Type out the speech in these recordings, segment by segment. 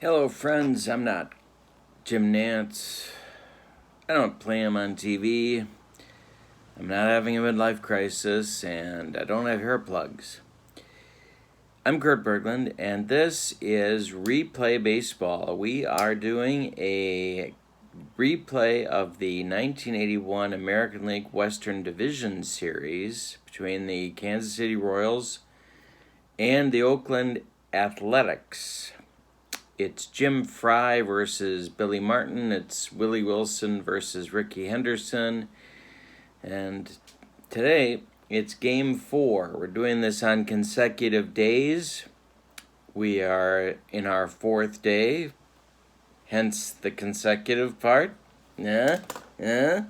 Hello, friends. I'm not Jim Nance. I don't play him on TV. I'm not having a midlife crisis, and I don't have hair plugs. I'm Kurt Berglund, and this is Replay Baseball. We are doing a replay of the 1981 American League Western Division Series between the Kansas City Royals and the Oakland Athletics. It's Jim Fry versus Billy Martin. It's Willie Wilson versus Rickey Henderson. And today, it's Game 4. We're doing this on consecutive days. We are in our fourth day, hence the consecutive part. And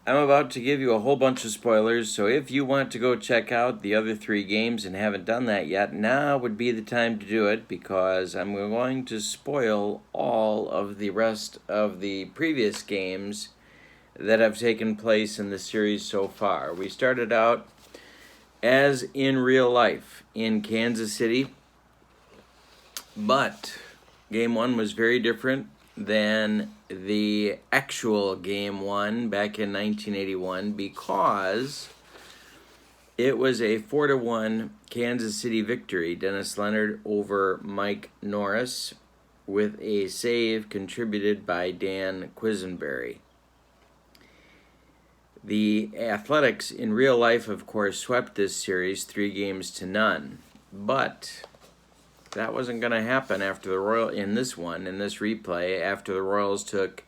I'm about to give you a whole bunch of spoilers, so if you want to go check out the other three games and haven't done that yet, now would be the time to do it, because I'm going to spoil all of the rest of the previous games that have taken place in the series so far. We started out as in real life in Kansas City, but Game 1 was very different than the actual Game 1 back in 1981 because it was a 4-1 Kansas City victory. Dennis Leonard over Mike Norris with a save contributed by Dan Quisenberry. The Athletics in real life, of course, swept this series 3-0, but that wasn't going to happen after the in this replay, after the Royals took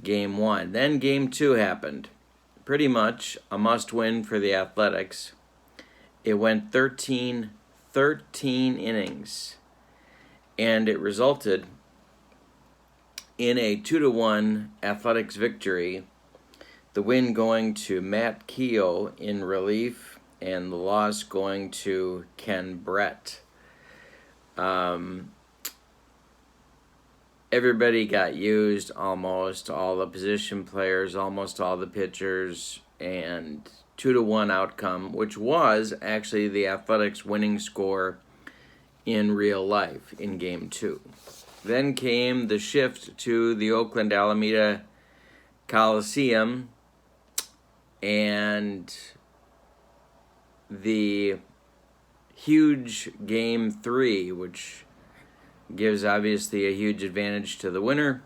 Game 1. Then Game 2 happened. Pretty much a must-win for the Athletics. It went 13 innings, and it resulted in a 2-1 Athletics victory, the win going to Matt Keogh in relief, and the loss going to Ken Brett. Everybody got used, almost all the position players, almost all the pitchers, and 2-1 outcome, which was actually the Athletics' winning score in real life in Game 2. Then came the shift to the Oakland Alameda Coliseum and the huge Game 3, which gives obviously a huge advantage to the winner.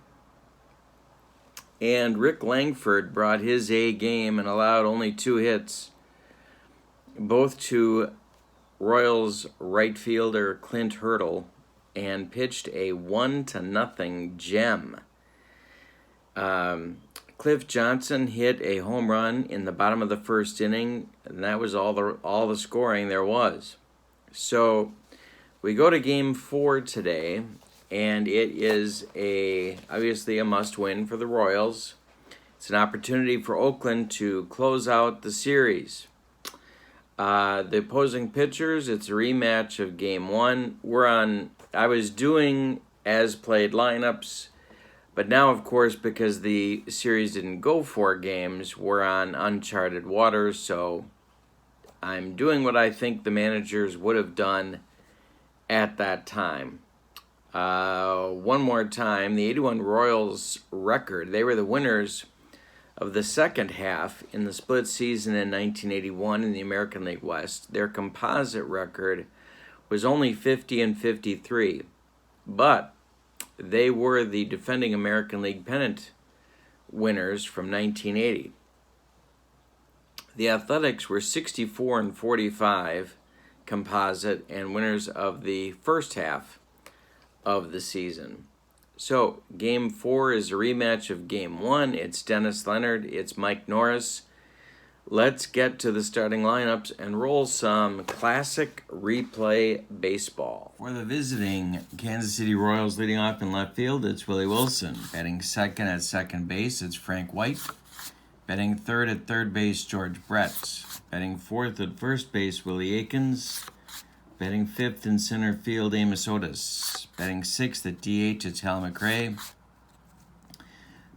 And Rick Langford brought his A game and allowed only 2 hits, both to Royals right fielder Clint Hurdle, and pitched a 1-0 gem. Cliff Johnson hit a home run in the bottom of the first inning, and that was all the scoring there was. So we go to Game 4 today, and it is obviously a must-win for the Royals. It's an opportunity for Oakland to close out the series. The opposing pitchers, it's a rematch of Game 1. I was doing as-played lineups, but now, of course, because the series didn't go 4 games, we're on uncharted waters, so I'm doing what I think the managers would have done at that time. One more time, the 81 Royals record, they were the winners of the second half in the split season in 1981 in the American League West. Their composite record was only 50-53, but they were the defending American League pennant winners from 1980. The Athletics were 64-45 composite and winners of the first half of the season. So, Game 4 is a rematch of Game 1. It's Dennis Leonard, it's Mike Norris. Let's get to the starting lineups and roll some classic replay baseball. For the visiting Kansas City Royals, leading off in left field, it's Willie Wilson. Batting second at second base, it's Frank White. Batting third at third base, George Brett. Batting fourth at first base, Willie Aikens. Batting fifth in center field, Amos Otis. Batting sixth at DH, it's Hal McRae.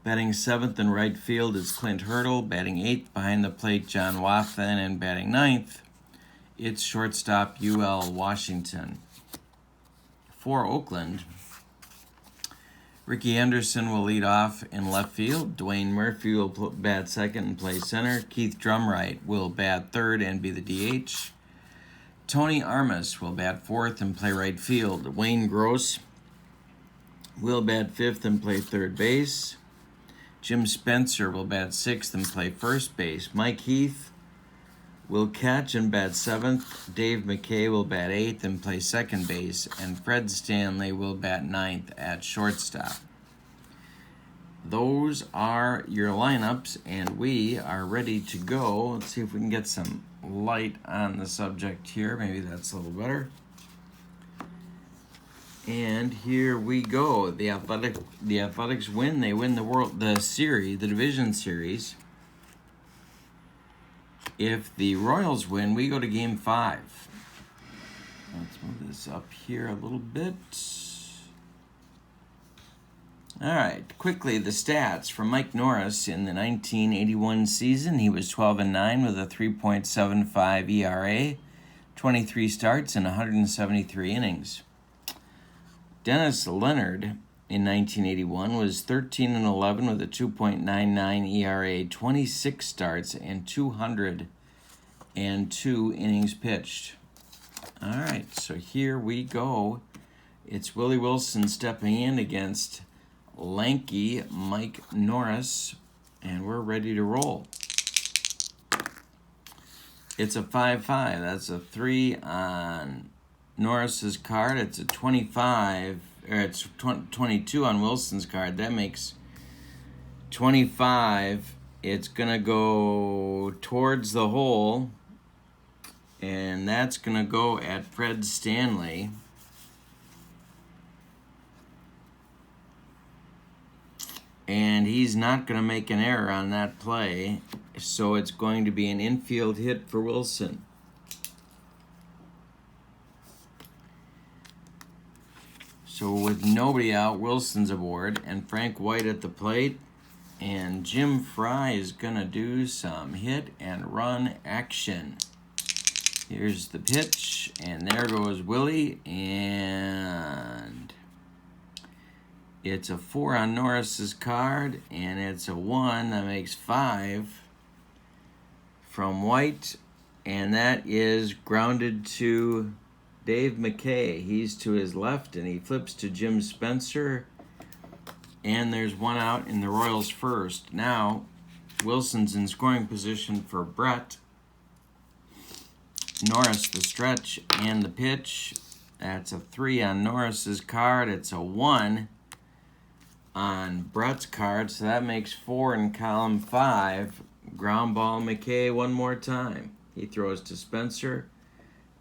Batting seventh in right field is Clint Hurdle. Batting eighth behind the plate, John Wathan. And batting ninth, it's shortstop UL Washington. for Oakland. Ricky Henderson will lead off in left field. Dwayne Murphy will bat second and play center. Keith Drumright will bat third and be the DH. Tony Armas will bat fourth and play right field. Wayne Gross will bat fifth and play third base. Jim Spencer will bat sixth and play first base. Mike Heath will catch and bat seventh. Dave McKay will bat eighth and play second base. And Fred Stanley will bat ninth at shortstop. Those are your lineups, and we are ready to go. Let's see if we can get some light on the subject here. Maybe that's a little better. And here we go. The Athletics win. They win the division series. If the Royals win, we go to Game 5. Let's move this up here a little bit. All right, quickly, the stats from Mike Norris in the 1981 season. He was 12-9 with a 3.75 ERA, 23 starts and 173 innings. Dennis Leonard in 1981 was 13-11 with a 2.99 ERA, 26 starts and 202 innings pitched. All right, so here we go. It's Willie Wilson stepping in against lanky Mike Norris, and we're ready to roll. It's a 5-5. That's a 3 on Norris's card. It's a 25, or it's 22 on Wilson's card. That makes 25. It's going to go towards the hole, and that's going to go at Fred Stanley. And he's not going to make an error on that play, so it's going to be an infield hit for Wilson. So with nobody out, Wilson's aboard, and Frank White at the plate, and Jim Fry is going to do some hit and run action. Here's the pitch, and there goes Willie, and it's a 4 on Norris's card, and it's a 1. That makes 5 from White, and that is grounded to Dave McKay. He's to his left, and he flips to Jim Spencer, and there's 1 out in the Royals' first. Now, Wilson's in scoring position for Brett. Norris, the stretch, and the pitch. That's a 3 on Norris's card. It's a 1 on Brett's card, so that makes 4 in column 5. Ground ball McKay one more time. He throws to Spencer,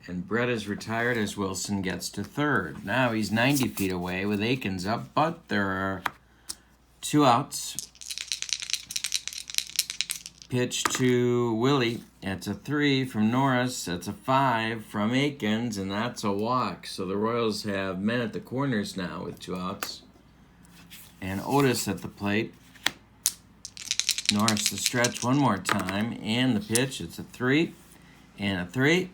and Brett is retired as Wilson gets to third. Now he's 90 feet away with Akins up, but there are 2 outs. Pitch to Willie. That's a 3 from Norris. That's a 5 from Akins, and that's a walk. So the Royals have men at the corners now with 2 outs. And Otis at the plate. Norris the stretch one more time. And the pitch. It's a 3 and a 3.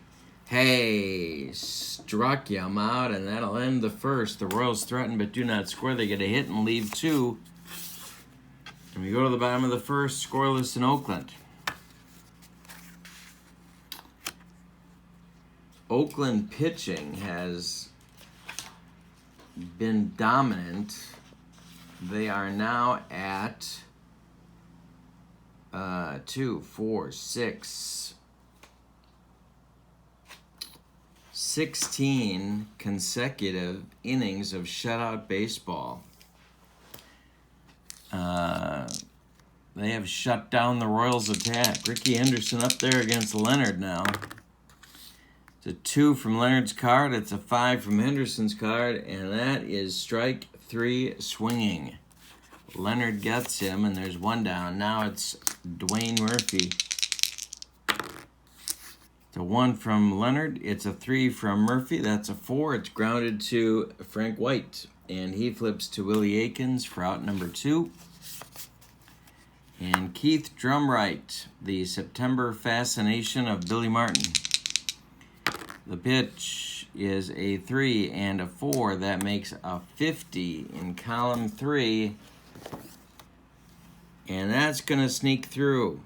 Hey, struck him out, and that'll end the first. The Royals threaten but do not score. They get a hit and leave 2. And we go to the bottom of the first, scoreless in Oakland. Oakland pitching has been dominant. They are now at 16 consecutive innings of shutout baseball. They have shut down the Royals' attack. Ricky Henderson up there against Leonard now. It's a 2 from Leonard's card. It's a 5 from Henderson's card, and that is strike 3 swinging. Leonard gets him, and there's 1 down. Now it's Dwayne Murphy. It's a 1 from Leonard. It's a 3 from Murphy. That's a 4. It's grounded to Frank White, and he flips to Willie Akins for out number 2. And Keith Drumright, the September fascination of Billy Martin. The pitch is a 3 and a 4. That makes a 50 in column 3. And that's going to sneak through.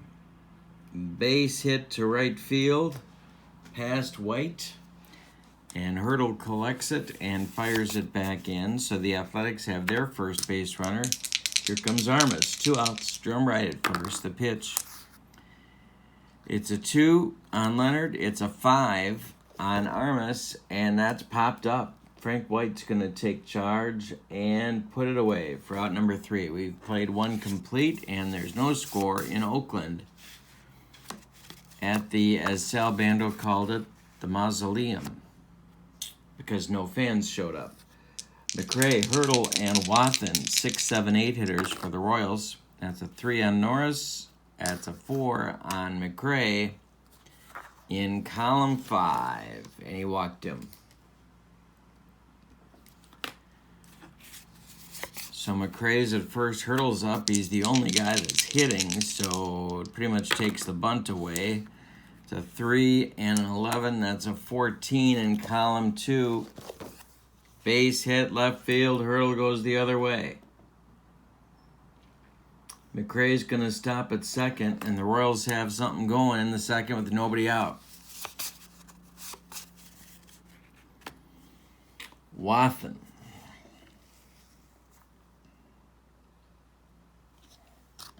Base hit to right field, past White. And Hurdle collects it and fires it back in. So the Athletics have their first base runner. Here comes Armas. 2 outs. Drum right at first. The pitch. It's a 2 on Leonard. It's a 5 on Armas. And that's popped up. Frank White's going to take charge and put it away for out number 3. We've played 1 complete, and there's no score in Oakland at the, as Sal Bando called it, the mausoleum, because no fans showed up. McRae, Hurdle, and Wathen, 6, 7, 8 hitters for the Royals. That's a 3 on Norris. That's a 4 on McRae in column 5. And he walked him. So McRae's at first, Hurdle's up. He's the only guy that's hitting, so it pretty much takes the bunt away. It's a 3 and an 11. That's a 14 in column 2. Base hit, left field. Hurdle goes the other way. McRae's going to stop at second, and the Royals have something going in the second with nobody out. Wathen.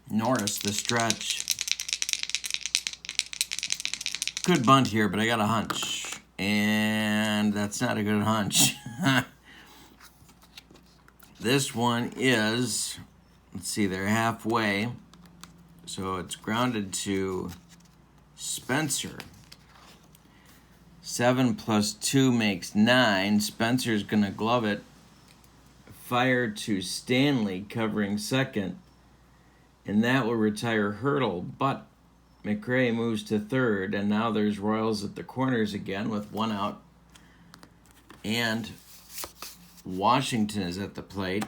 Norris, the stretch. Good bunt here, but I got a hunch. And that's not a good hunch. This one is, let's see, they're halfway. So it's grounded to Spencer. 7 plus 2 makes 9. Spencer's going to glove it. Fire to Stanley covering second. And that will retire Hurdle. But McRae moves to third. And now there's Royals at the corners again with 1 out. And Washington is at the plate.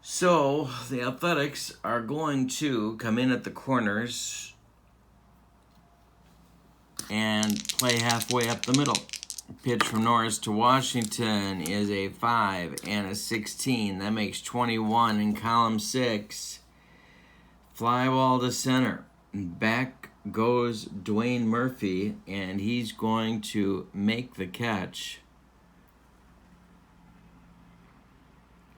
So the Athletics are going to come in at the corners and play halfway up the middle. Pitch from Norris to Washington is a 5 and a 16. That makes 21 in column 6. Fly ball to center. Back goes Dwayne Murphy, and he's going to make the catch.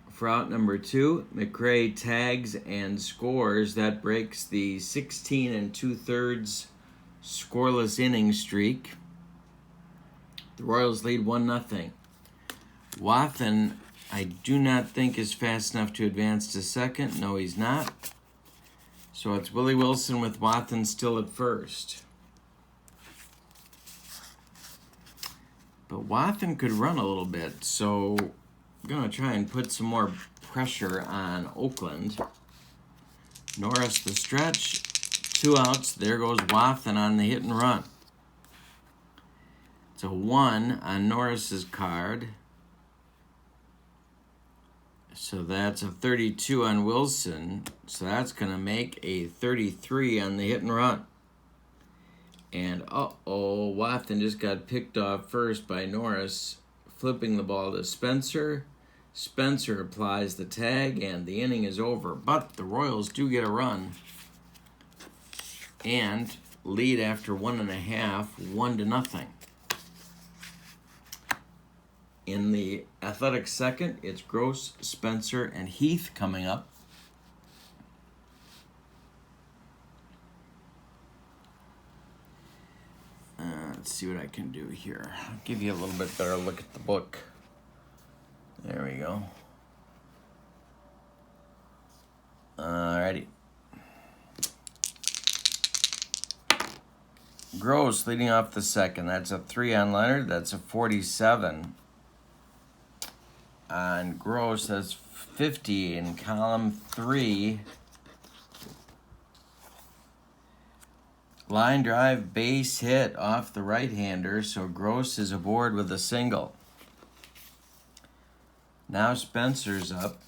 For out number 2, McRae tags and scores. That breaks the 16 2/3 scoreless inning streak. The Royals lead 1-0. Wathen, I do not think is fast enough to advance to second. No, he's not. So it's Willie Wilson with Wathen still at first. But Wathen could run a little bit, so I'm going to try and put some more pressure on Oakland. Norris the stretch. 2 outs. There goes Wathen on the hit and run. It's a 1 on Norris's card. So that's a 32 on Wilson. So that's going to make a 33 on the hit and run. And Wathen just got picked off first by Norris, flipping the ball to Spencer. Spencer applies the tag, and the inning is over. But the Royals do get a run and lead after 1.5, 1-0. In the Athletics second, it's Gross, Spencer, and Heath coming up. Let's see what I can do here. I'll give you a little bit better look at the book. There we go. Alrighty. Gross leading off the second. That's a 3 on Leonard. That's a 47. On Gross, that's 50 in column 3. Line drive, base hit off the right-hander, so Gross is aboard with a single. Now Spencer's up.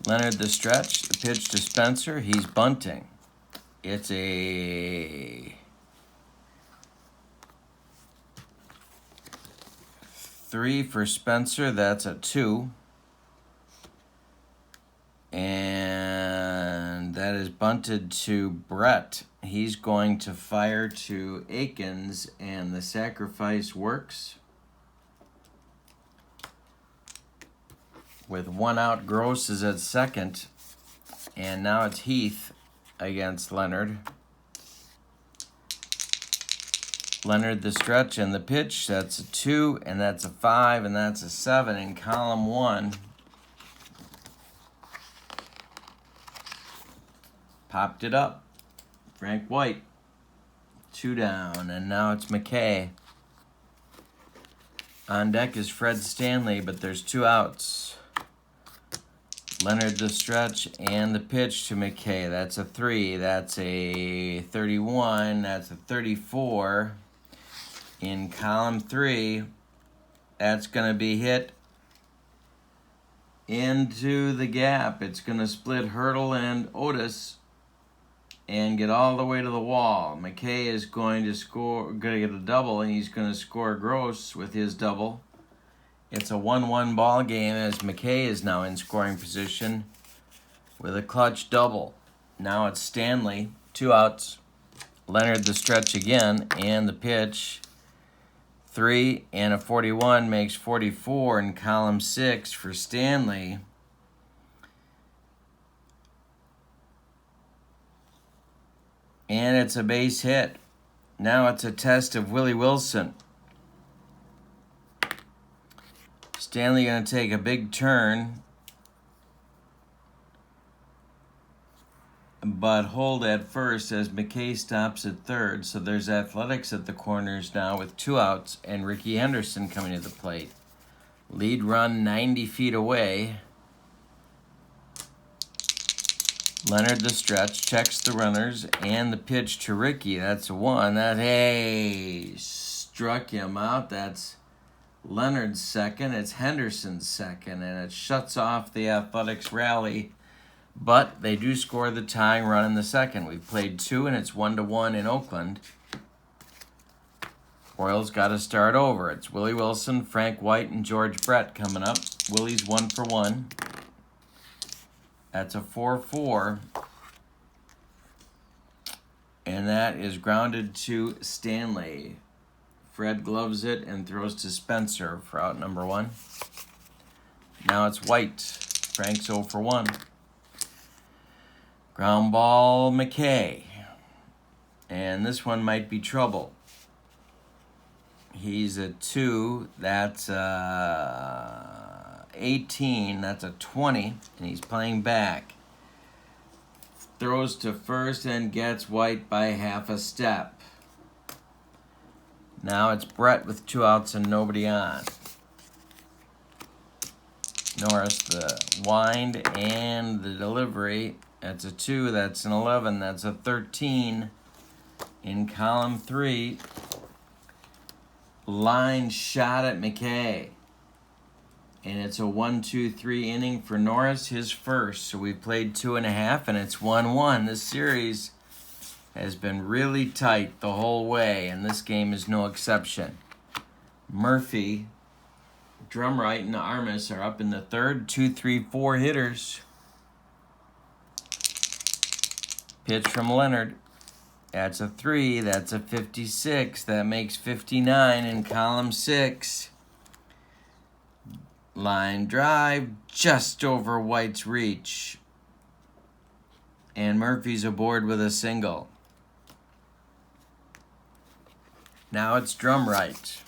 Leonard the stretch, the pitch to Spencer. He's bunting. It's a 3 for Spencer. That's a 2. And that is bunted to Brett. He's going to fire to Akins, and the sacrifice works. With 1 out, Gross is at second. And now it's Heath against Leonard. Leonard the stretch and the pitch. That's a 2, and that's a 5, and that's a 7 in column 1. Popped it up. Frank White. 2 down, and now it's McKay. On deck is Fred Stanley, but there's 2 outs. Leonard the stretch and the pitch to McKay. That's a 3. That's a 31. That's a 34. In column 3, that's going to be hit into the gap. It's going to split Hurdle and Otis and get all the way to the wall. McKay is going to get a double, and he's going to score Gross with his double. It's a 1-1 ball game as McKay is now in scoring position with a clutch double. Now it's Stanley, 2 outs. Leonard the stretch again, and the pitch. 3 and a 41 makes 44 in column 6 for Stanley. And it's a base hit. Now it's a test of Willie Wilson. Stanley going to take a big turn, but hold at first as McKay stops at third. So there's Athletics at the corners now with 2 outs and Ricky Henderson coming to the plate. Lead run 90 feet away. Leonard the stretch checks the runners and the pitch to Ricky. That's a 1. That struck him out. That's Leonard's second. It's Henderson's second, and it shuts off the Athletics rally. But they do score the tying run in the second. We've played 2, and it's 1-1 in Oakland. Royals got to start over. It's Willie Wilson, Frank White, and George Brett coming up. Willie's 1 for 1. That's a 4-4. And that is grounded to Stanley. Fred gloves it and throws to Spencer for out number 1. Now it's White. Frank's 0 for 1. Ground ball, McKay. And this one might be trouble. He's a 2. That's 18. That's a 20. And he's playing back. Throws to first and gets White by half a step. Now it's Brett with 2 outs and nobody on. Norris the wind and the delivery. That's a 2. That's an 11. That's a 13. In column 3, line shot at McKay. And it's a 1-2-3 inning for Norris, his first. So we played 2.5, and it's 1-1. This series has been really tight the whole way, and this game is no exception. Murphy, Drumright, and Armas are up in the third. 2-3-4 hitters. Pitch from Leonard. That's a 3. That's a 56. That makes 59 in column 6. Line drive just over White's reach. And Murphy's aboard with a single. Now it's Drumright.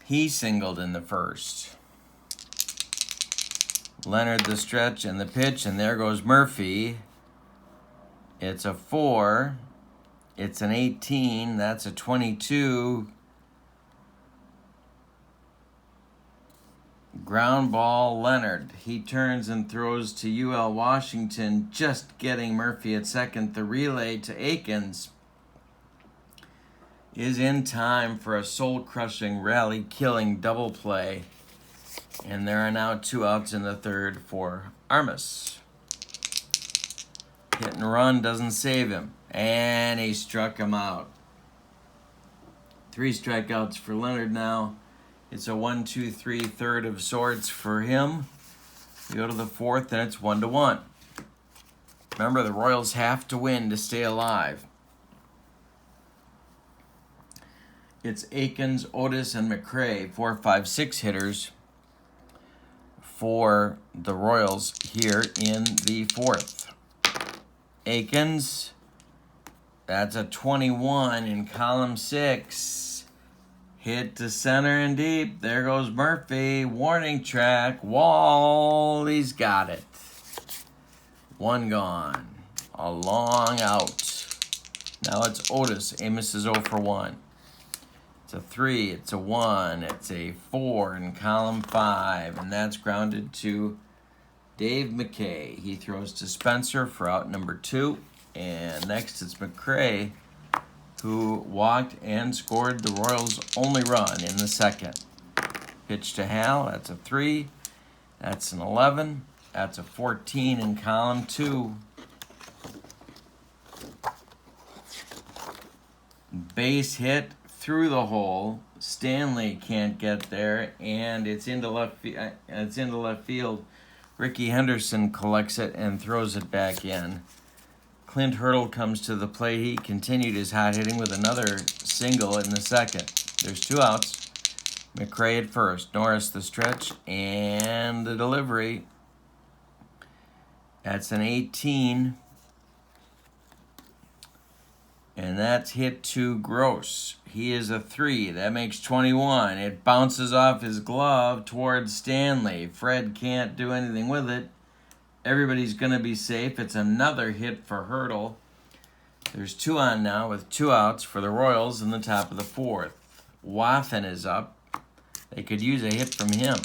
He singled in the first. Leonard the stretch and the pitch, and there goes Murphy. It's a 4. It's an 18. That's a 22. Ground ball, Leonard. He turns and throws to UL Washington, just getting Murphy at second. The relay to Akins is in time for a soul-crushing, rally-killing double play. And there are now 2 outs in the third for Armas. Hit and run doesn't save him. And he struck him out. 3 strikeouts for Leonard now. It's a 1-2-3 third of sorts for him. We go to the fourth, and it's 1-1. Remember, the Royals have to win to stay alive. It's Aikens, Otis, and McRae, 4, 5, 6 hitters for the Royals here in the fourth. Aikens, that's a 21 in column 6. Hit to center and deep. There goes Murphy. Warning track. Wall. He's got it. 1 gone. A long out. Now it's Otis. Amos is 0 for 1. It's a 3. It's a 1. It's a 4 in column 5. And that's grounded to Dave McKay. He throws to Spencer for out number 2. And next it's McRae, who walked and scored the Royals' only run in the second. Pitch to Hal. That's a 3. That's an 11. That's a 14 in column 2. Base hit through the hole. Stanley can't get there, and it's into left field. Ricky Henderson collects it and throws it back in. Clint Hurdle comes to the plate. He continued his hot hitting with another single in the second. There's 2 outs. McRae at first. Norris the stretch and the delivery. That's an 18. And that's hit to Gross. He is a 3. That makes 21. It bounces off his glove towards Stanley. Fred can't do anything with it. Everybody's going to be safe. It's another hit for Hurdle. There's 2 on now with 2 outs for the Royals in the top of the fourth. Wathen is up. They could use a hit from him.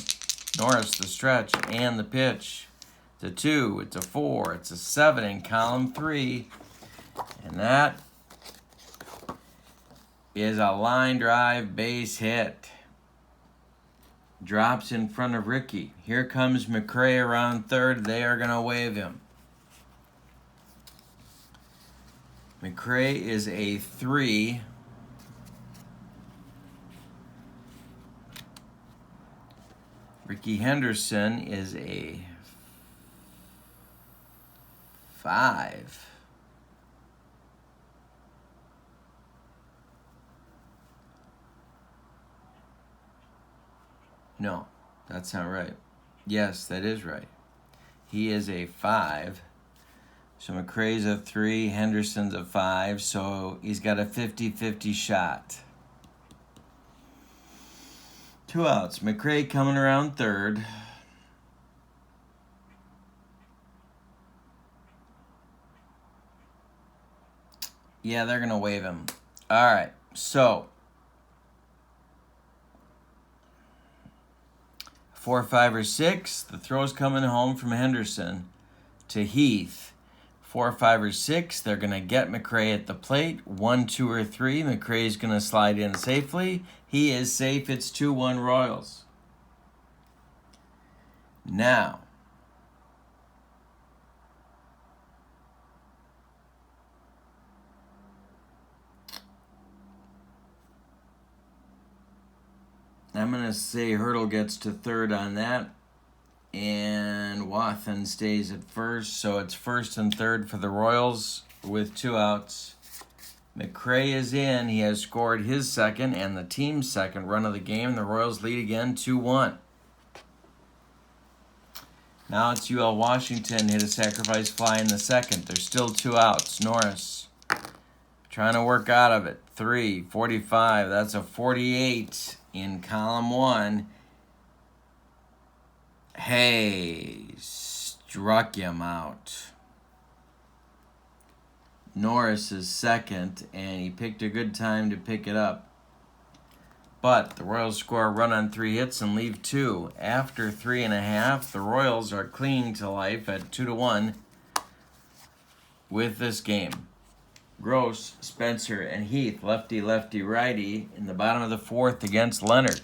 Norris the stretch and the pitch. It's a 2. It's a 4. It's a 7 in column 3. And that is a line drive base hit. Drops in front of Ricky. Here comes McRae around third. They are going to wave him. McRae is a 3. Ricky Henderson is a 5. No, that's not right. Yes, that is right. He is a 5. So McRae's a 3, Henderson's a 5, so he's got a 50-50 shot. 2 outs. McRae coming around third. Yeah, they're going to wave him. All right, so 4, 5, or 6. The throw's coming home from Henderson to Heath. 4, 5, or 6. They're going to get McRae at the plate. 1, 2, or 3. McRae's going to slide in safely. He is safe. It's 2-1 Royals. Now, I'm going to say Hurdle gets to third on that, and Wathen stays at first, so it's first and third for the Royals with 2 outs. McRae is in. He has scored his second and the team's second run of the game. The Royals lead again 2-1. Now it's UL Washington hit a sacrifice fly in the second. There's still 2 outs. Norris trying to work out of it. 3, 45. That's a 48 in column 1. Hey, struck him out. Norris is second, and he picked a good time to pick it up. But the Royals score a run on 3 hits and leave 2. After 3.5, the Royals are clinging to life at 2-1 with this game. Gross, Spencer, and Heath, lefty, lefty, righty, in the bottom of the fourth against Leonard.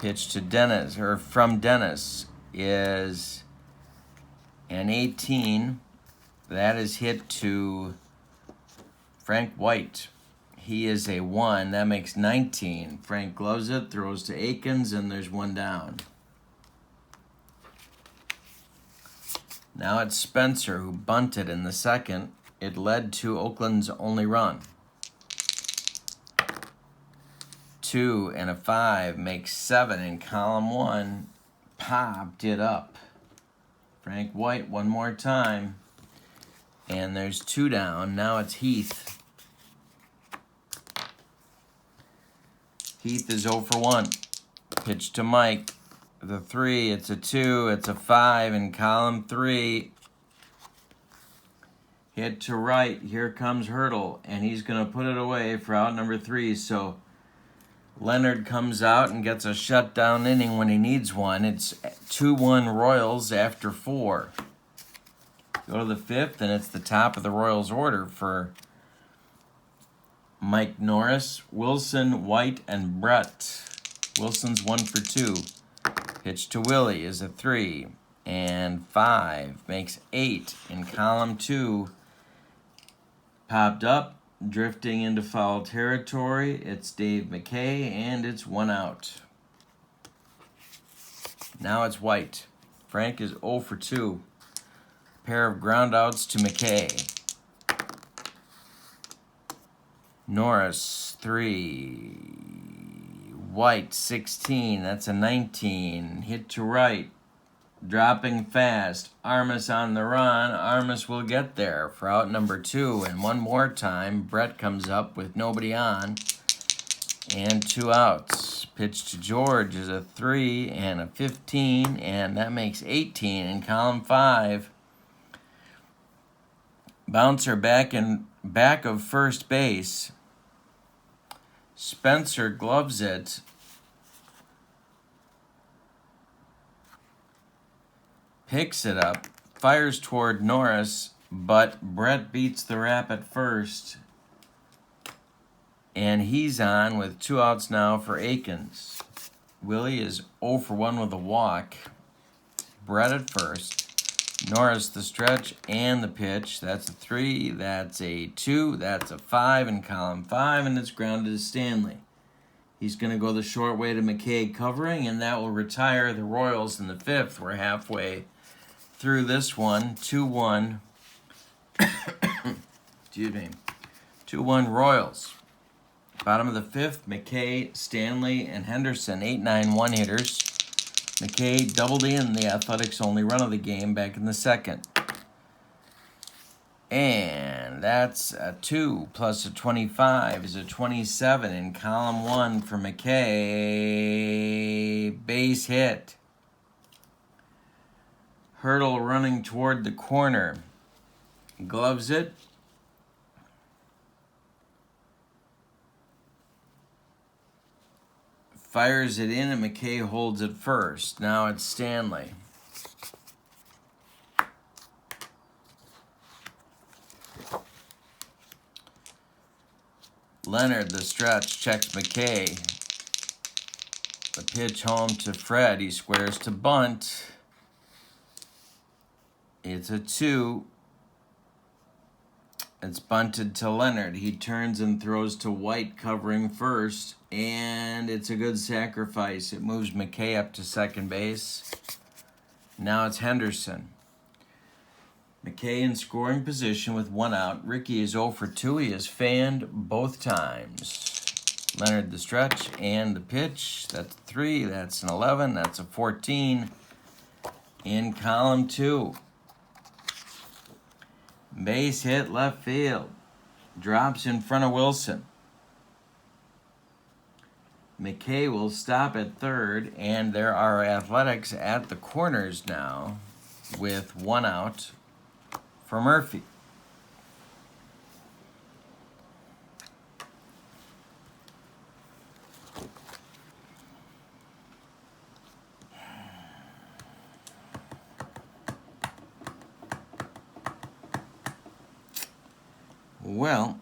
Pitch to Dennis, or from Dennis, is an 18. That is hit to Frank White. He is a 1. That makes 19. Frank gloves it, throws to Akins, and there's one down. Now it's Spencer who bunted in the second. It led to Oakland's only run. 2 and a 5 makes 7 in column 1. Popped it up. Frank White one more time. And there's 2 down. Now it's Heath. Heath is 0 for 1. Pitch to Mike. The 3, it's a 2, it's a 5 in column 3. Hit to right. Here comes Hurdle, and he's going to put it away for out number 3. So Leonard comes out and gets a shutdown inning when he needs one. It's 2-1 Royals after 4. Go to the 5th, and it's the top of the Royals order for Mike Norris, Wilson, White, and Brett. Wilson's 1 for 2. Pitch to Willie is a 3, and 5 makes 8 in column 2. Popped up, drifting into foul territory. It's Dave McKay, and it's 1 out. Now it's White. Frank is 0 for 2. Pair of groundouts to McKay. Norris, 3. White, 16. That's a 19. Hit to right. Dropping fast. Armas on the run. Armas will get there for out number 2. And one more time, Brett comes up with nobody on. And 2 outs. Pitch to George is a 3 and a 15. And that makes 18 in column 5. Bouncer back of first base. Spencer gloves it. Picks it up. Fires toward Norris, but Brett beats the rap at first. And he's on with 2 outs now for Akins. Willie is 0 for 1 with a walk. Brett at first. Norris the stretch and the pitch. That's a 3, that's a 2, that's a 5 in column 5, and it's grounded to Stanley. He's going to go the short way to McKay covering, and that will retire the Royals in the 5th. We're halfway through this one. 2-1. Excuse me. 2-1 Royals. Bottom of the 5th, McKay, Stanley, and Henderson, 8-9 one-hitters. McKay doubled in the Athletics' only run of the game back in the 2nd. And that's a 2 plus a 25 is a 27 in column 1 for McKay. Base hit. Hurdle running toward the corner. Gloves it. Fires it in, and McKay holds it first. Now it's Stanley. Leonard, the stretch, checks McKay. The pitch home to Fred. He squares to bunt. It's a 2. It's bunted to Leonard. He turns and throws to White, covering first. And it's a good sacrifice. It moves McKay up to second base. Now it's Henderson. McKay in scoring position with 1 out. Ricky is 0 for 2. He is fanned both times. Leonard the stretch and the pitch. That's a 3. That's an 11. That's a 14. In column 2. Base hit left field. Drops in front of Wilson. McKay will stop at third, and there are Athletics at the corners now with 1 out for Murphy. Well,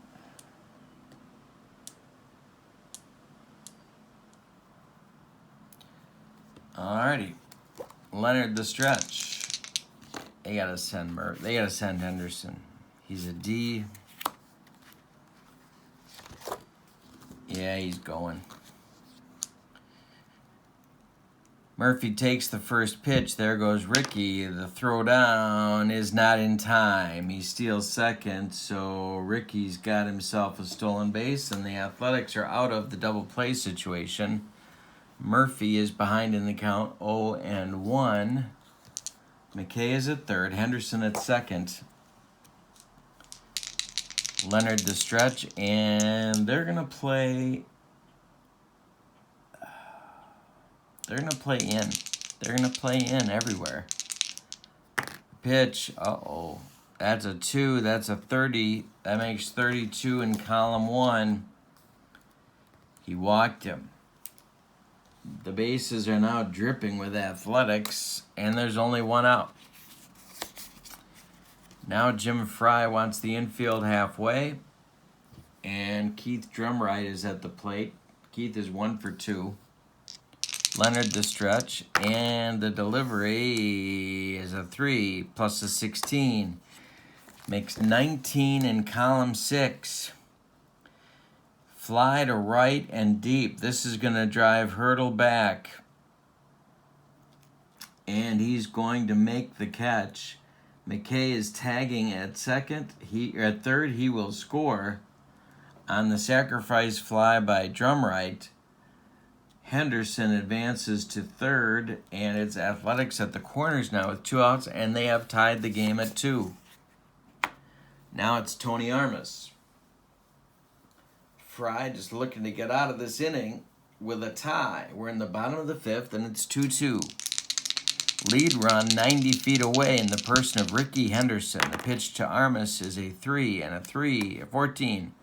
alrighty. Leonard the stretch. They gotta send Henderson. He's a D. Yeah, he's going. Murphy takes the first pitch. There goes Ricky. The throw down is not in time. He steals second, so Ricky's got himself a stolen base, and the Athletics are out of the double play situation. Murphy is behind in the count, 0-1. McKay is at third. Henderson at second. Leonard the stretch, and they're gonna play. They're gonna play in. They're gonna play in everywhere. Pitch. That's a 2. That's a 30. That makes 32 in column 1. He walked him. The bases are now dripping with Athletics, and there's only one out. Now Jim Fry wants the infield halfway, and Keith Drumright is at the plate. Keith is 1 for 2. Leonard the stretch, and the delivery is a 3 plus a 16. Makes 19 in column 6. Fly to right and deep. This is going to drive Hurdle back. And he's going to make the catch. McKay is tagging at second. At third, he will score on the sacrifice fly by Drumright. Henderson advances to third, and it's Athletics at the corners now with 2 outs, and they have tied the game at 2. Now it's Tony Armas. Fry just looking to get out of this inning with a tie. We're in the bottom of the 5th, and it's 2-2. Lead run 90 feet away in the person of Ricky Henderson. The pitch to Armas is a 3 and a 3, a 14.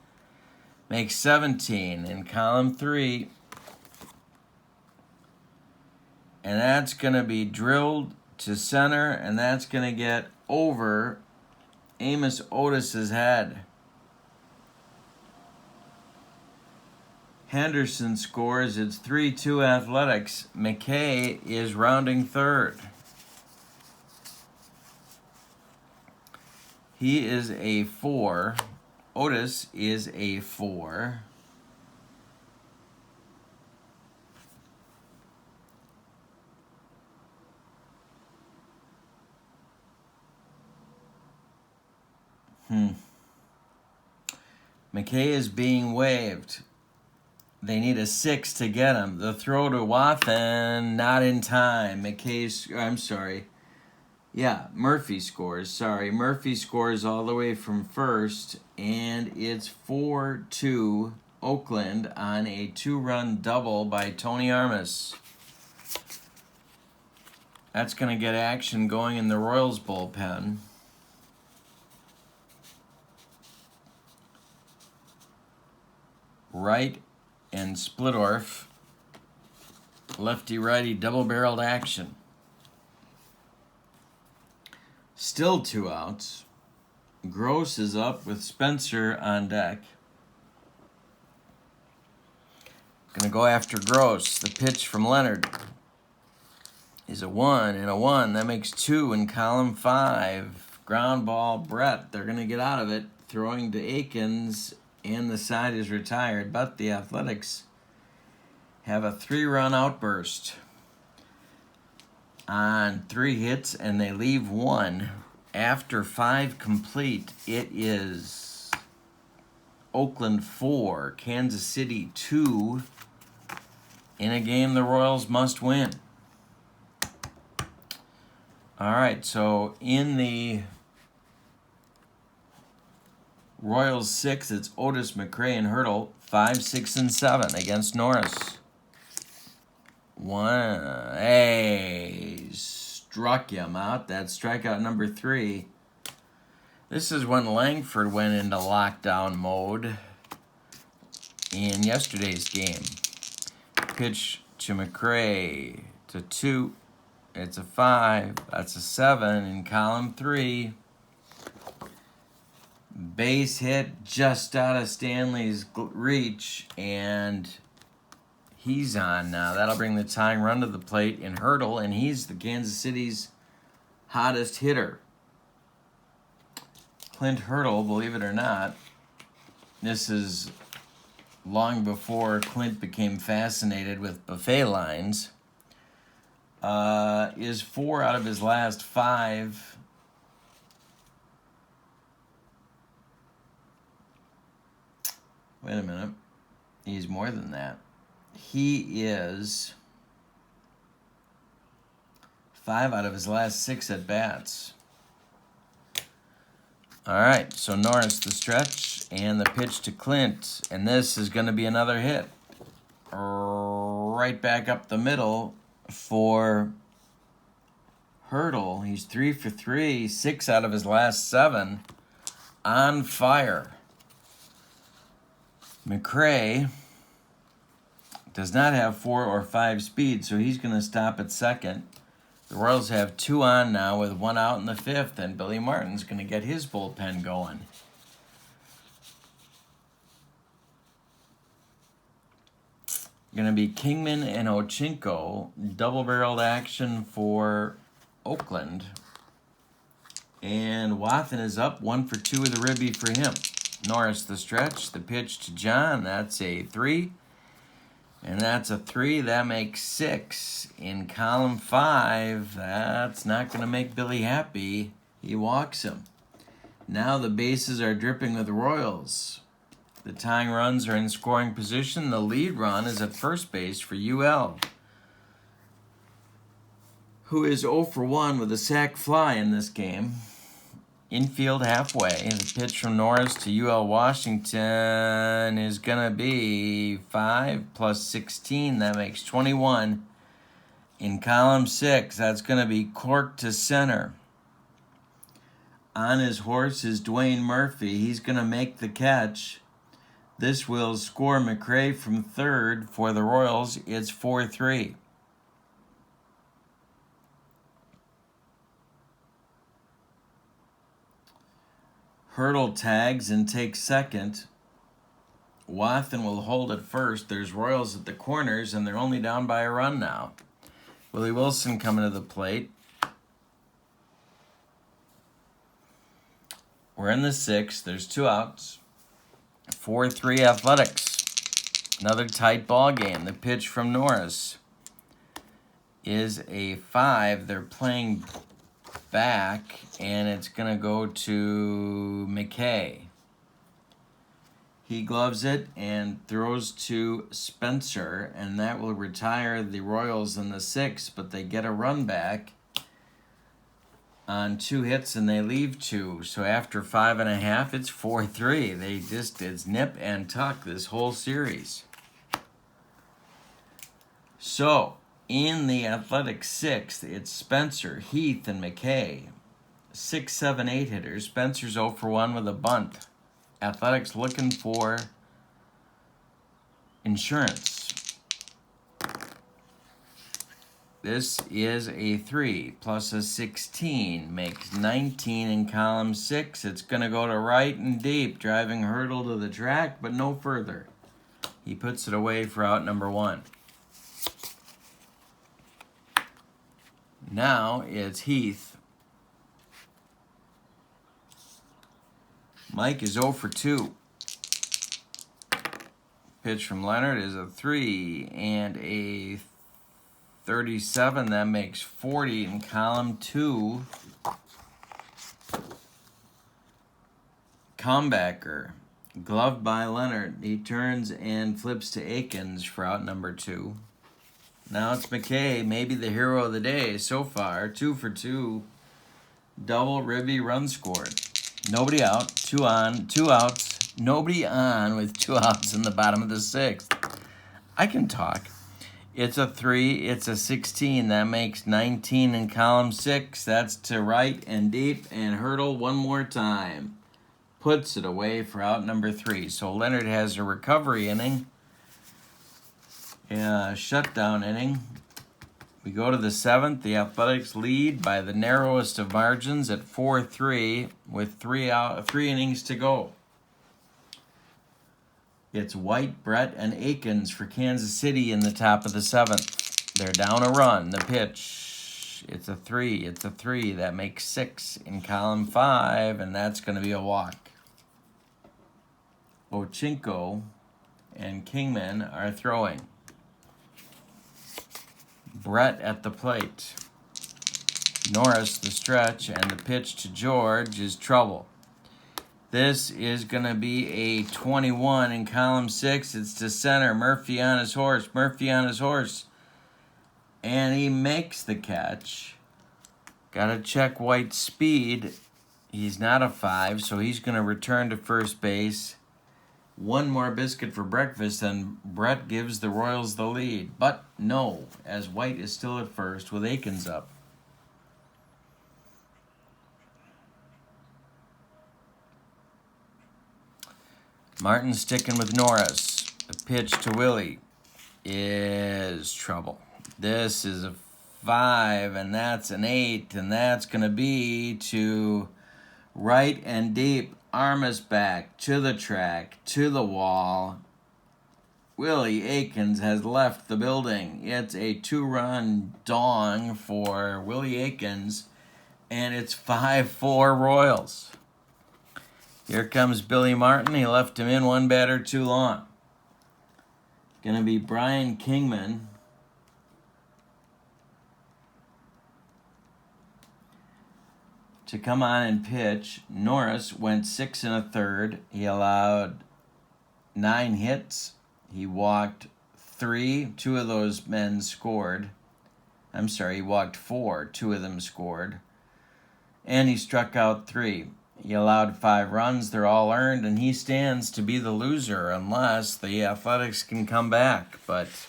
Makes 17 in column 3. And that's going to be drilled to center, and that's going to get over Amos Otis's head. Henderson scores. It's 3-2 Athletics. McKay is rounding third. He is a 4. Otis is a 4. McKay is being waived. They need a 6 to get him. The throw to Wathan, not in time. Murphy scores. Murphy scores all the way from first, and it's 4-2 Oakland on a 2-run double by Tony Armas. That's going to get action going in the Royals bullpen. Wright and Splittorff, lefty-righty double-barreled action. Still 2 outs. Gross is up with Spencer on deck. Gonna go after Gross. The pitch from Leonard is a 1 and a 1. That makes 2 in column 5. Ground ball, Brett. They're gonna get out of it. Throwing to Akins, and the side is retired, but the Athletics have a 3-run outburst on 3 hits, and they leave 1. After 5 complete, it is Oakland 4, Kansas City 2, in a game the Royals must win. All right, so in the Royals 6, it's Otis, McRae, and Hurdle. 5, 6, and 7 against Norris. 1. Hey, struck him out. That's strikeout number 3. This is when Langford went into lockdown mode in yesterday's game. Pitch to McRae to 2. It's a 5. That's a 7 in column 3. Base hit just out of Stanley's reach, and he's on now. That'll bring the tying run to the plate in Hurdle, and he's the Kansas City's hottest hitter. Clint Hurdle, believe it or not, this is long before Clint became fascinated with buffet lines, is 4 out of his last 5. Wait a minute. He's more than that. He is 5 out of his last 6 at-bats. All right, so Norris the stretch and the pitch to Clint, and this is going to be another hit. Right back up the middle for Hurdle. He's 3 for 3, 6 out of his last 7. On fire. McRae does not have 4 or 5 speed, so he's going to stop at second. The Royals have 2 on now with 1 out in the 5th, and Billy Martin's going to get his bullpen going. Going to be Kingman and Ochinko, double-barreled action for Oakland. And Wathen is up, 1 for 2 with a ribby for him. Norris the stretch, the pitch to John, that's a 3. And that's a 3, that makes 6. In column 5, that's not going to make Billy happy. He walks him. Now the bases are dripping with Royals. The tying runs are in scoring position. The lead run is at first base for UL, who is 0 for 1 with a sac fly in this game. Infield halfway. The pitch from Norris to UL Washington is going to be 5 plus 16. That makes 21. In column 6, that's going to be corked to center. On his horse is Dwayne Murphy. He's going to make the catch. This will score McRae from third for the Royals. It's 4-3. Hurdle tags and takes second. Wathen will hold at first. There's Royals at the corners, and they're only down by a run now. Willie Wilson coming to the plate. We're in the 6th. There's 2 outs. 4-3 Athletics. Another tight ball game. The pitch from Norris is a 5. They're playing back, and it's going to go to McKay. He gloves it and throws to Spencer, and that will retire the Royals in the 6th, but they get a run back on 2 hits, and they leave 2. So after 5.5, it's 4-3. It's nip and tuck this whole series. So in the Athletic 6th, it's Spencer, Heath, and McKay. 6, 7, 8 hitters. Spencer's 0 for 1 with a bunt. Athletics looking for insurance. This is a 3 plus a 16 makes 19 in column 6. It's going to go to right and deep, driving Hurdle to the track, but no further. He puts it away for out number 1. Now it's Heath. Mike is 0 for 2. Pitch from Leonard is a 3 and a 37. That makes 40 in column 2. Comebacker. Gloved by Leonard. He turns and flips to Akins for out number 2. Now it's McKay, maybe the hero of the day so far. 2 for 2. Double ribby run scored. Nobody out. 2 on. 2 outs. Nobody on with 2 outs in the bottom of the 6th. I can talk. It's a 3. It's a 16. That makes 19 in column 6. That's to right and deep and Hurdle one more time. Puts it away for out number 3. So Leonard has a recovery inning. Shutdown inning. We go to the 7th. The Athletics lead by the narrowest of margins at 4-3 with three innings to go. It's White, Brett, and Akins for Kansas City in the top of the 7th. They're down a run. The pitch, it's a 3. It's a 3. That makes 6 in column 5, and that's going to be a walk. Ochinko and Kingman are throwing. Brett at the plate. Norris the stretch, and the pitch to George is trouble. This is going to be a 21 in column 6. It's to center. Murphy on his horse. Murphy on his horse. And he makes the catch. Got to check White's speed. He's not a 5, so he's going to return to first base. One more biscuit for breakfast, and Brett gives the Royals the lead. But no, as White is still at first with Akins up. Martin sticking with Norris. The pitch to Willie is trouble. This is a 5, and that's an 8, and that's going to be to right and deep. Armas back to the track, to the wall. Willie Akins has left the building. It's a 2-run dong for Willie Akins, and it's 5-4 Royals. Here comes Billy Martin. He left him in one batter too long. Going to be Brian Kingman. To come on and pitch. Norris went 6 1/3. He allowed 9 hits. He walked 3. 2 of those men scored. I'm sorry, he walked 4. 2 of them scored. And he struck out 3. He allowed 5 runs. They're all earned, and he stands to be the loser unless the Athletics can come back. But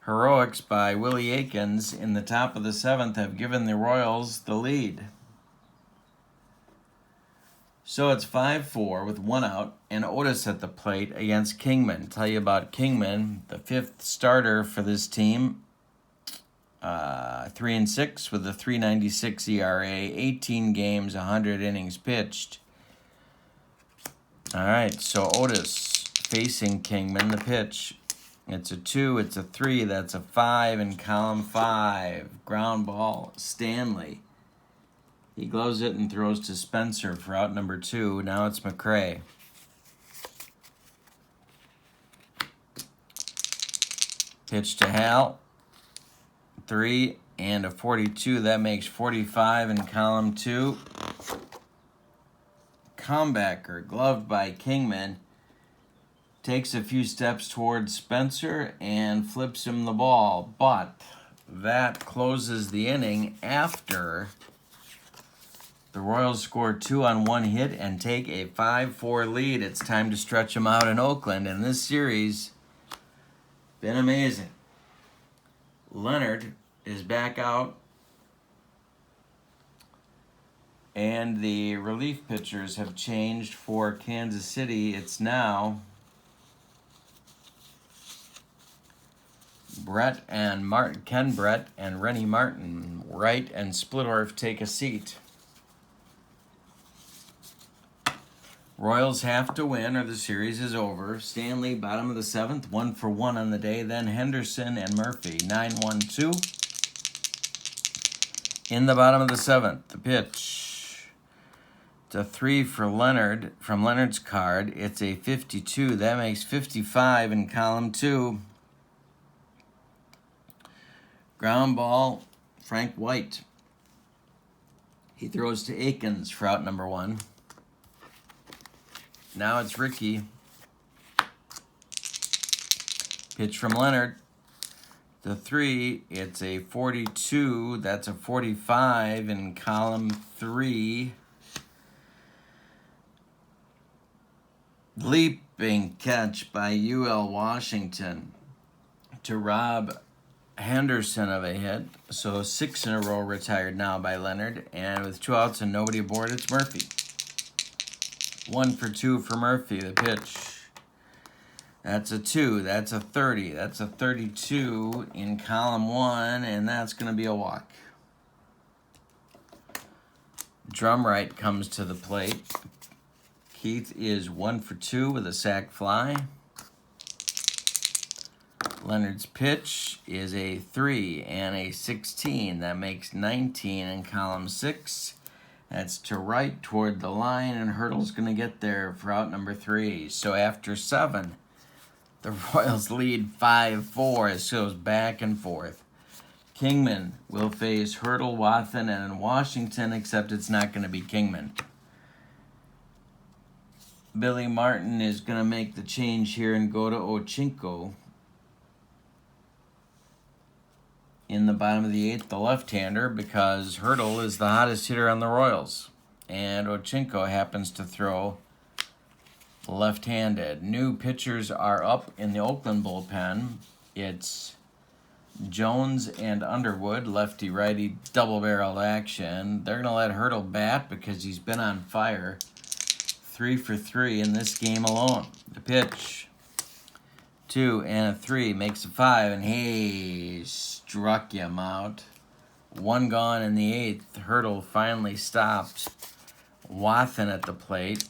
heroics by Willie Akins in the top of the 7th have given the Royals the lead. So it's 5-4 with 1 out, and Otis at the plate against Kingman. Tell you about Kingman, the 5th starter for this team. 3-6 with a 3.96 ERA, 18 games, 100 innings pitched. All right, so Otis facing Kingman. The pitch, it's a 2, it's a 3, that's a 5 in column 5. Ground ball, Stanley. He gloves it and throws to Spencer for out number 2. Now it's McRae. Pitch to Hal. 3 and a 42. That makes 45 in column 2. Comebacker, gloved by Kingman. Takes a few steps towards Spencer and flips him the ball. But that closes the inning after the Royals score 2 on 1 hit and take a 5-4 lead. It's time to stretch them out in Oakland. And this series, been amazing. Leonard is back out. And the relief pitchers have changed for Kansas City. It's now Ken Brett and Rennie Martin. Wright and Splittorff take a seat. Royals have to win or the series is over. Stanley, bottom of the 7th, 1 for 1 on the day. Then Henderson and Murphy, 9-1-2. In the bottom of the 7th, the pitch. It's a 3 for Leonard from Leonard's card. It's a 52. That makes 55 in column 2. Ground ball, Frank White. He throws to Akins for out number 1. Now it's Ricky. Pitch from Leonard. The 3, it's a 42. That's a 45 in column 3. Leaping catch by UL Washington to rob Henderson of a hit. So 6 in a row retired now by Leonard. And with 2 outs and nobody aboard, it's Murphy. 1 for 2 for Murphy. The pitch That's a 2. That's a 30. That's a 32 in column 1, and that's going to be a walk. Drumright comes to the plate. Keith is 1 for 2 with a sac fly. Leonard's pitch is a 3 and a 16. That makes 19 in column 6. That's to right toward the line, and Hurdle's going to get there for out number 3. So after 7, the Royals lead 5-4. It goes back and forth. Kingman will face Hurdle, Wathen, and Washington, except it's not going to be Kingman. Billy Martin is going to make the change here and go to Ochinko. In the bottom of the 8th, the left-hander, because Hurdle is the hottest hitter on the Royals. And Ochinko happens to throw left-handed. New pitchers are up in the Oakland bullpen. It's Jones and Underwood, lefty-righty double-barreled action. They're going to let Hurdle bat because he's been on fire. 3 for 3 in this game alone. The pitch, 2 and a 3 makes a 5, and he struck him out. 1 gone in the 8th. Hurdle finally stopped Wathen at the plate.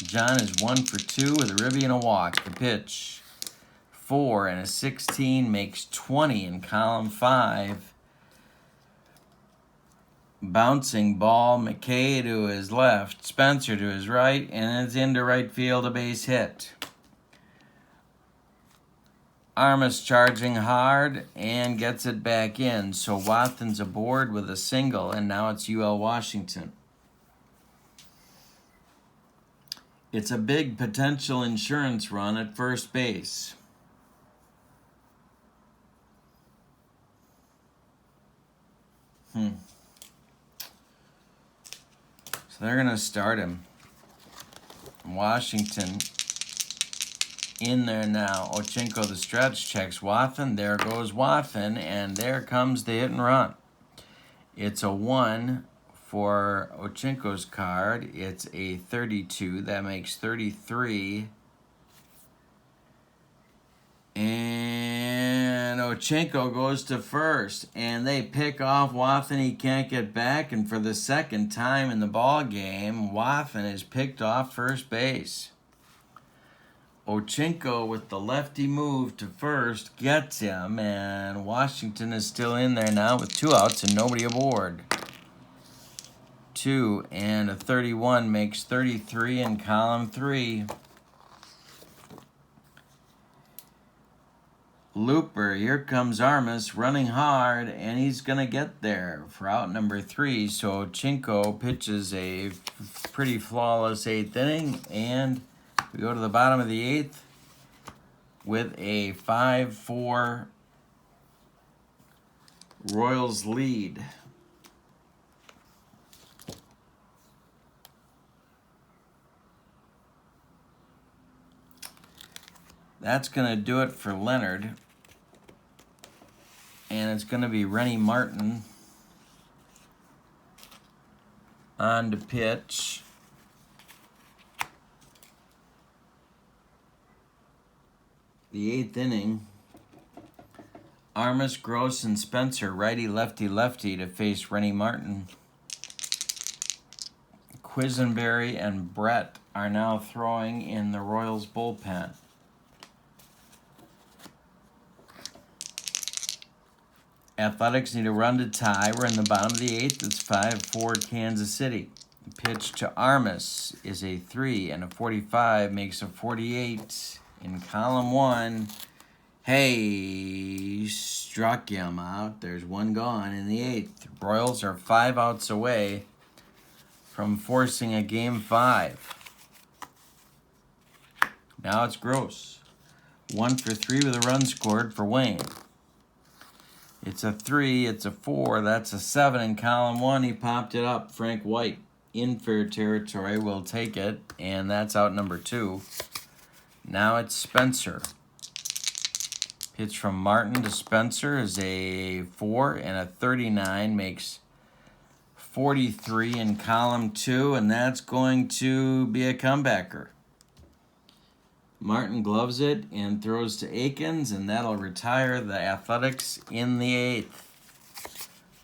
John is 1 for 2 with a ribby and a walk. The pitch, 4 and a 16 makes 20 in column 5. Bouncing ball, McKay to his left, Spencer to his right, and it's into right field, a base hit. Armas charging hard and gets it back in, so Wathen's aboard with a single, and now it's UL Washington. It's a big potential insurance run at first base. So they're going to start him. Washington in there now. Ochinko the stretch, checks Wathen. There goes Wathen, and there comes the hit and run. It's a 1 for Ochinko's card. It's a 32. That makes 33. And Ochinko goes to first, and they pick off Wathen. He can't get back, and for the second time in the ball game, Wathen is picked off first base. Ochinko with the lefty move to first gets him, and Washington is still in there now with 2 outs and nobody aboard. 2 and a 31 makes 33 in column 3. Looper, here comes Armas running hard, and he's going to get there for out number 3. So Ochinko pitches a pretty flawless 8th inning, and we go to the bottom of the 8th with a 5-4 Royals lead. That's going to do it for Leonard. And it's going to be Rennie Martin on to pitch. The 8th inning. Armas, Gross, and Spencer, righty, lefty, lefty, to face Rennie Martin. Quisenberry and Brett are now throwing in the Royals bullpen. Athletics need a run to tie. We're in the bottom of the 8th. It's 5-4 Kansas City. The pitch to Armas is a 3 and a 45 makes a 48 in column 1. Hey, struck him out. There's 1 gone in the 8th. Royals are 5 outs away from forcing a game 5. Now it's Gross. 1 for 3 with a run scored for Wayne. It's a 3, it's a 4, that's a 7 in column 1. He popped it up. Frank White in fair territory will take it, and that's out number 2. Now it's Spencer. Pitch from Martin to Spencer is a 4 and a 39 makes 43 in column 2, and that's going to be a comebacker. Martin gloves it and throws to Akins, and that'll retire the Athletics in the 8th.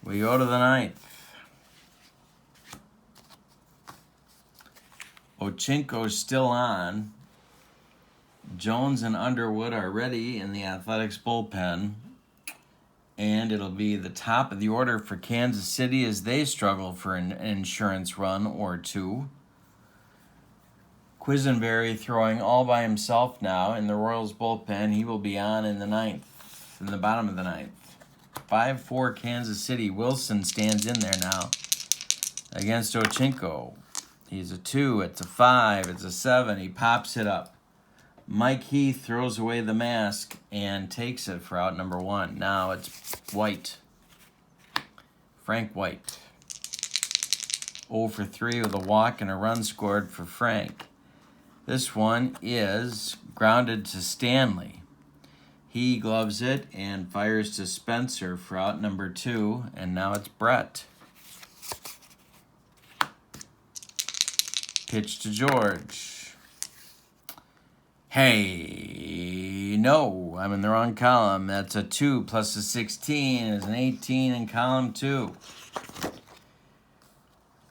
We go to the 9th. Ochinko's still on. Jones and Underwood are ready in the Athletics bullpen. And it'll be the top of the order for Kansas City as they struggle for an insurance run or two. Quisenberry throwing all by himself now in the Royals bullpen. He will be on in the 9th, in the bottom of the 9th. 5-4 Kansas City. Wilson stands in there now against Ochinko. He's a 2, it's a 5, it's a 7. He pops it up. Mike Heath throws away the mask and takes it for out number 1. Now it's White. Frank White. 0 for 3 with a walk and a run scored for Frank. This one is grounded to Stanley. He gloves it and fires to Spencer for out number 2, and now it's Brett. Pitch to George. Hey, no, I'm in the wrong column. That's a 2 plus a 16 is an 18 in column 2.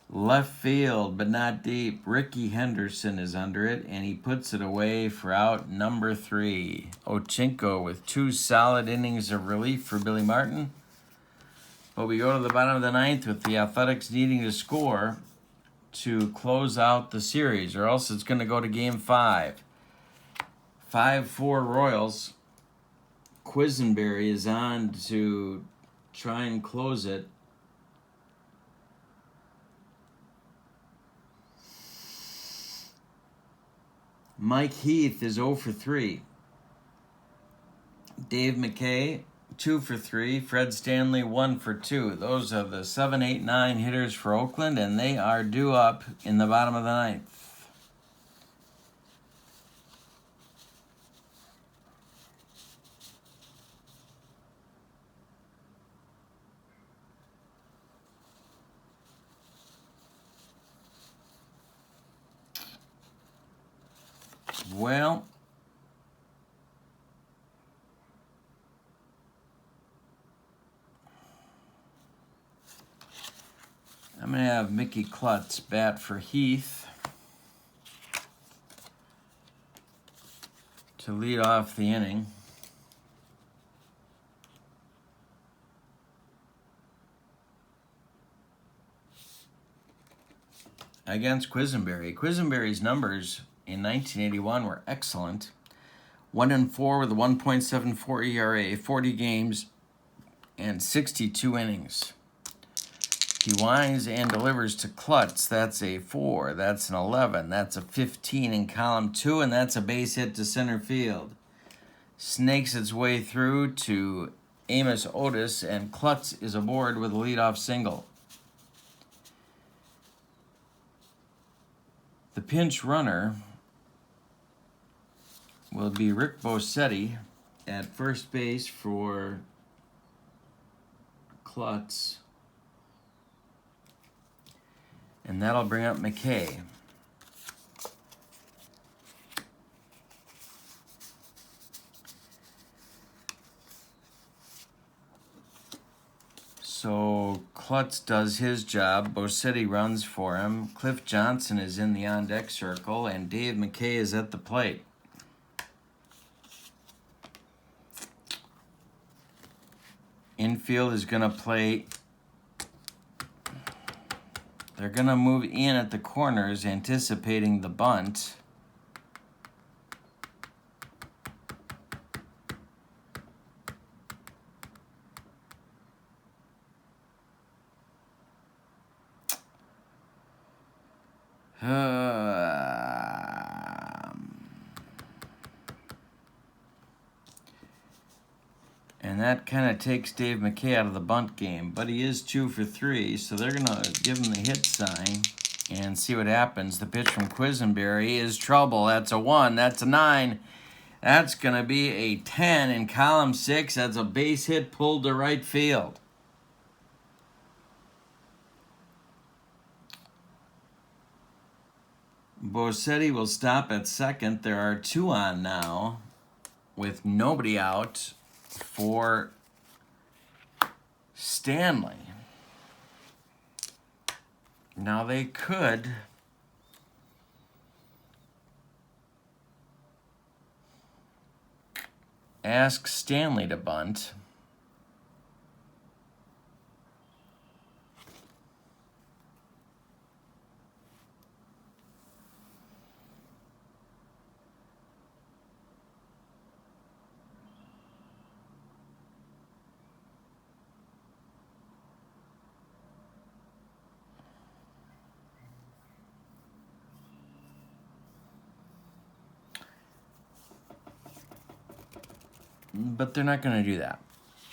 Left field, but not deep. Ricky Henderson is under it, and he puts it away for out number 3. Ochinko with 2 solid innings of relief for Billy Martin. But we go to the bottom of the 9th with the Athletics needing to score to close out the series, or else it's going to go to Game 5. 5-4 Royals. Quisenberry is on to try and close it. Mike Heath is 0 for 3. Dave McKay, 2 for 3. Fred Stanley, 1 for 2. Those are the 7, 8, 9 hitters for Oakland, and they are due up in the bottom of the 9th. Well, I'm going to have Mickey Klutz bat for Heath to lead off the inning. Against Quisenberry. Quisenberry's numbers in 1981 were excellent. 1-4 with a 1.74 ERA, 40 games, and 62 innings. He winds and delivers to Klutz. That's a 4. That's an 11. That's a 15 in column 2, and that's a base hit to center field. Snakes its way through to Amos Otis, and Klutz is aboard with a leadoff single. The pinch runner will be Rick Bosetti at first base for Klutz. And that'll bring up McKay. So Klutz does his job. Bosetti runs for him. Cliff Johnson is in the on-deck circle, and Dave McKay is at the plate. Infield is going to play. They're going to move in at the corners, anticipating the bunt. And that kind of takes Dave McKay out of the bunt game. But he is 2 for 3, so they're going to give him the hit sign and see what happens. The pitch from Quisenberry is trouble. That's a 1. That's a 9. That's going to be a 10 in column 6. That's a base hit pulled to right field. Bosetti will stop at second. There are 2 on now with nobody out for Stanley. Now they could ask Stanley to bunt. But they're not going to do that.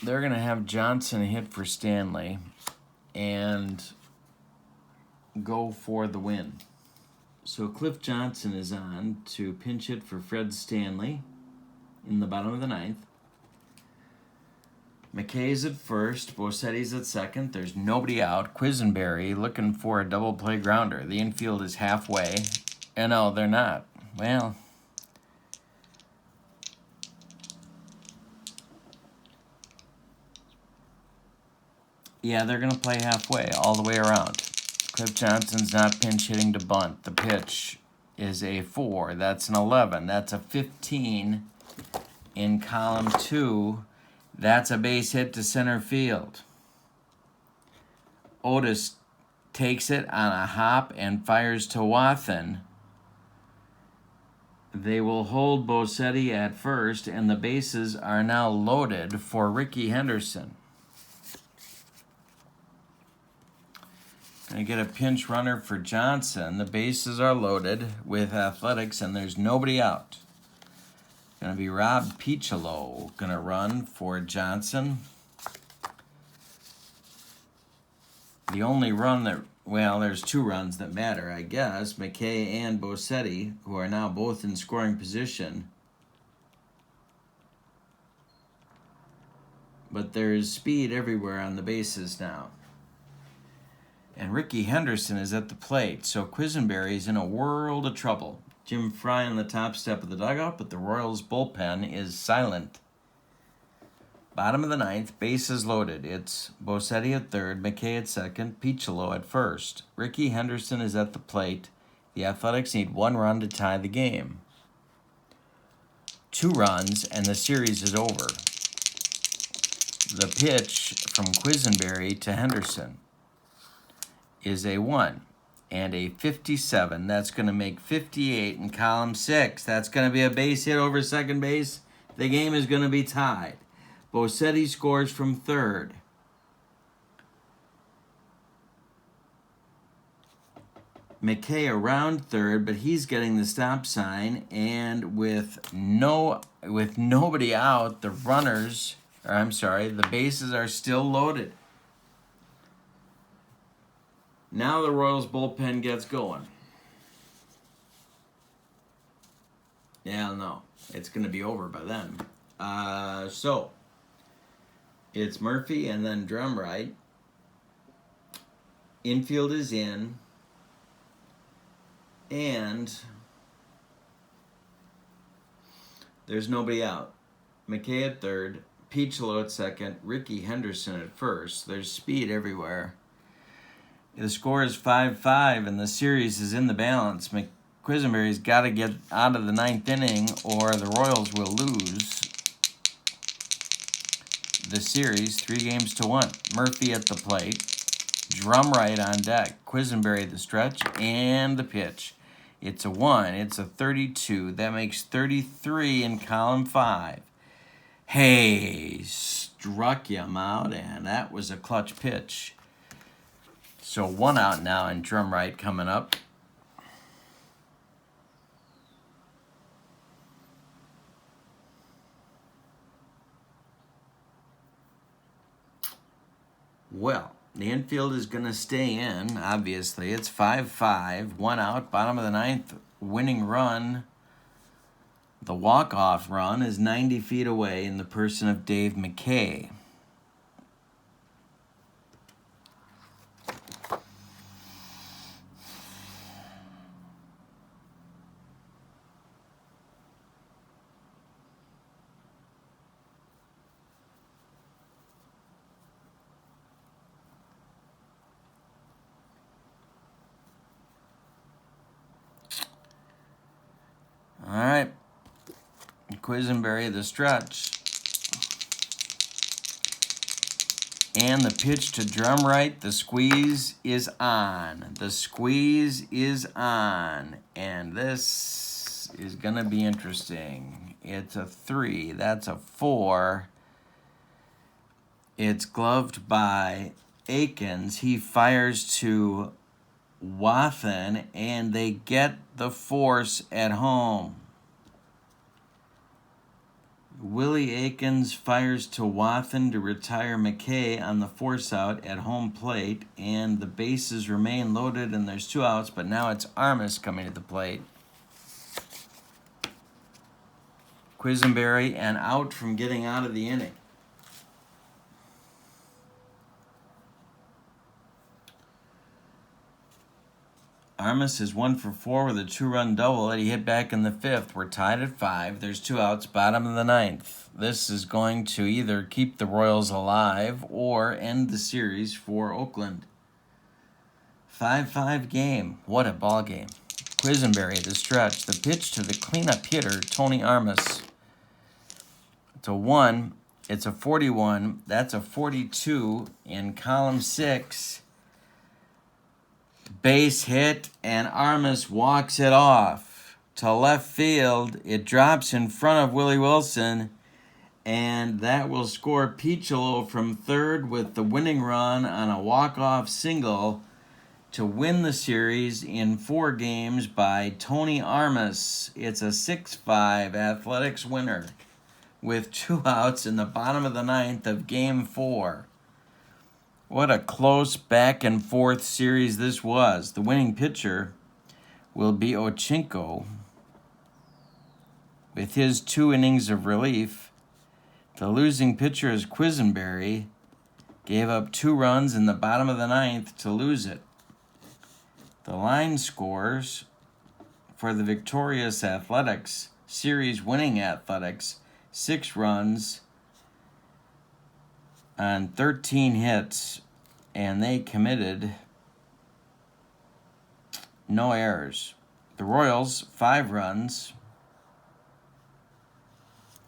They're going to have Johnson hit for Stanley and go for the win. So Cliff Johnson is on to pinch hit for Fred Stanley in the bottom of the 9th. McKay's at first. Bosetti's at second. There's nobody out. Quisenberry looking for a double play grounder. The infield is halfway. And no, they're not. Well, yeah, they're going to play halfway all the way around. Cliff Johnson's not pinch hitting to bunt. The pitch is a 4. That's an 11. That's a 15 in column 2. That's a base hit to center field. Otis takes it on a hop and fires to Wathan. They will hold Bosetti at first, and the bases are now loaded for Ricky Henderson. Going to get a pinch runner for Johnson. The bases are loaded with Athletics, and there's nobody out. Going to be Rob Piccolo going to run for Johnson. The only run that, well, there's 2 runs that matter, I guess. McKay and Bosetti, who are now both in scoring position. But there's speed everywhere on the bases now. And Ricky Henderson is at the plate, so Quisenberry's in a world of trouble. Jim Fry on the top step of the dugout, but the Royals bullpen is silent. Bottom of the 9th, bases loaded. It's Bosetti at third, McKay at second, Piccolo at first. Ricky Henderson is at the plate. The Athletics need 1 run to tie the game. 2 runs, and the series is over. The pitch from Quisenberry to Henderson is a 1 and a 57. That's going to make 58 in column 6. That's going to be a base hit over second base. The game is going to be tied. Bosetti scores from third. McKay around third, but he's getting the stop sign, and with nobody out, the bases are still loaded. Now the Royals bullpen gets going. Yeah, no, it's going to be over by then. So it's Murphy and then Drumright. Infield is in. And there's nobody out. McKay at third, Piccolo at second, Ricky Henderson at first. There's speed everywhere. The score is 5-5, and the series is in the balance. Quisenberry's got to get out of the 9th inning, or the Royals will lose the series 3-1. Murphy at the plate, Drumright on deck, Quisenberry the stretch, and the pitch. It's a 1. It's a 32. That makes 33 in column 5. Hey, struck him out, and that was a clutch pitch. So 1 out now, and Drumright coming up. Well, the infield is going to stay in, obviously. It's 5-5, 1 out, bottom of the 9th, winning run. The walk-off run is 90 feet away in the person of Dave McKay. Quisenberry, the stretch. And the pitch to drum right. The squeeze is on. The squeeze is on. And this is going to be interesting. It's a 3. That's a 4. It's gloved by Akins. He fires to Wathen, and they get the force at home. Willie Akins fires to Wathen to retire McKay on the force out at home plate, and the bases remain loaded, and there's 2 outs, but now it's Armas coming to the plate. Quisenberry and out from getting out of the inning. Armas is 1 for 4 with a 2-run double that he hit back in the 5th. We're tied at 5. There's 2 outs, bottom of the 9th. This is going to either keep the Royals alive or end the series for Oakland. 5-5 game. What a ball game. Quisenberry, the stretch. The pitch to the cleanup hitter, Tony Armas. It's a 1. It's a 41. That's a 42 in column 6. Base hit, and Armas walks it off to left field. It drops in front of Willie Wilson, and that will score Piccolo from third with the winning run on a walk-off single to win the series in 4 games by Tony Armas. It's a 6-5 Athletics winner with 2 outs in the bottom of the 9th of Game 4. What a close back-and-forth series this was. The winning pitcher will be Ochinko with his 2 innings of relief. The losing pitcher is Quisenberry. Gave up 2 runs in the bottom of the 9th to lose it. The line scores for the victorious Athletics, series-winning Athletics, 6 runs on 13 hits, and they committed no errors. The Royals, 5 runs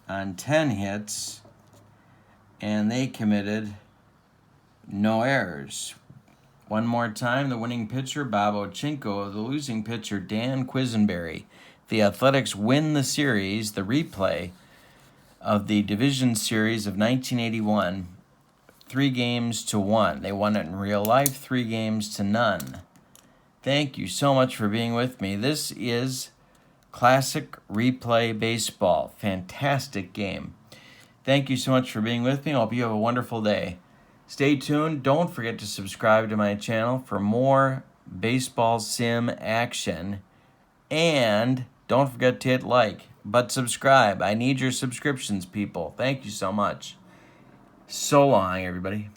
on 10 hits, and they committed no errors. One more time, the winning pitcher, Bob Ochinko, the losing pitcher, Dan Quisenberry. The Athletics win the series, the replay of the Division Series of 1981, 3-1. They won it in real life, 3-0. Thank you so much for being with me. This is Classic Replay Baseball. Fantastic game. Thank you so much for being with me. I hope you have a wonderful day. Stay tuned. Don't forget to subscribe to my channel for more baseball sim action. And don't forget to hit like, but subscribe. I need your subscriptions, people. Thank you so much. So long, everybody.